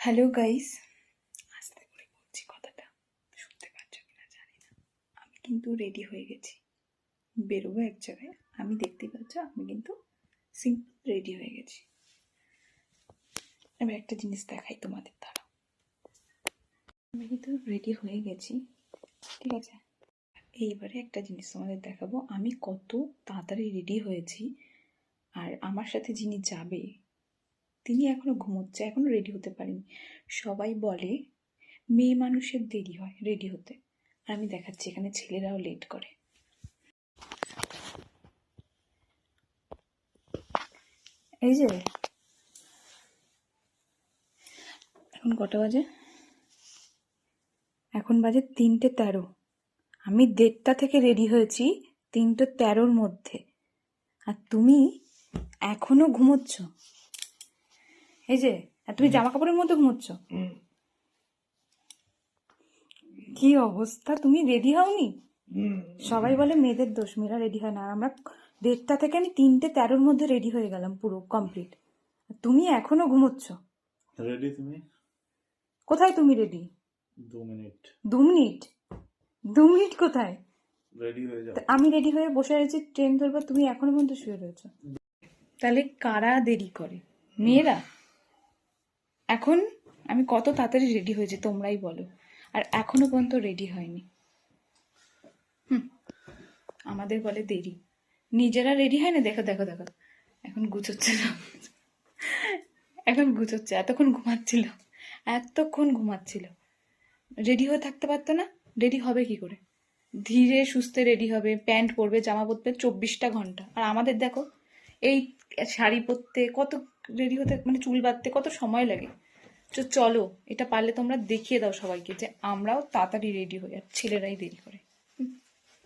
Hello guys, আস্তে করে বলছি কথাটা, শুনতে পাচ্ছ কিনা জানি না। আমি কিন্তু রেডি হয়ে গেছি, বেরোবো এক জায়গায়। আমি দেখতেই পাচ্ছ আমি কিন্তু সিম্পল রেডি হয়ে গেছি। এবার একটা জিনিস দেখাই তোমাদের দ্বারা। আমি কিন্তু রেডি হয়ে গেছি, ঠিক আছে। এইবারে একটা জিনিস তোমাদের দেখাবো আমি কত তাড়াতাড়ি রেডি হয়েছি। আর আমার সাথে যিনি যাবে তিনি এখনো ঘুমোচ্ছে, এখনো রেডি হতে পারেনি। সবাই বলে মেয়ে মানুষের দেরি হয় রেডি হতে, আর আমি দেখাচ্ছি এখানে ছেলেরাও লেট করে। এই যে এখন কটা বাজে, এখন বাজে 3:13। আমি 1:30 থেকে রেডি হয়েছি 3:13-র মধ্যে, আর তুমি এখনো ঘুমোচ্ছ। এই যে, আর তুমি জামা কাপড়ের মধ্যে ঘুমোচ্ছ। কি অবস্থা, তুমি রেডি হওনি? সবাই বলে মেয়েদের দোষ, মেয়েরা রেডি হয় না। আর আমরা 1:30 থেকে আমি 3:13-র মধ্যে রেডি হয়ে গেলাম পুরো কমপ্লিট। তুমি এখনো ঘুমোচ্ছ। রেডি তুমি? কোথায় তুমি রেডি? 2 মিনিট। 2 মিনিট? 2 মিনিট কোথায়? রেডি হয়ে যাও। আমি রেডি হয়ে বসে রয়েছি, ট্রেন ধরবো, তুমি এখনো পর্যন্ত শুয়ে রয়েছো। তাহলে কারা দেরি করে? মেয়েরা। এখন আমি কত তাড়াতাড়ি রেডি হয়েছি তোমরাই বলো, আর এখনো পর্যন্ত রেডি হয়নি। আমাদের বলে দেরি, নিজেরা রেডি হয় না। দেখো দেখো দেখো, এখন গুছোচ্ছে না, এখন গুছোচ্ছে। এতক্ষণ ঘুমাচ্ছিল, রেডি হয়ে থাকতে পারতো না? রেডি হবে কি করে? ধীরে সুস্থে রেডি হবে, প্যান্ট পরবে, জামা পরবে, 24টা ঘন্টা। আর আমাদের দেখো, এই শাড়ি পরতে কত, রেডি হতে মানে চুল বাঁধতে কত সময় লাগে। চলো এটা পারলে তোমরা দেখিয়ে দাও সবাইকে যে আমরাও তাড়াতাড়ি রেডি হই, আর ছেলেরাই দেরি করে।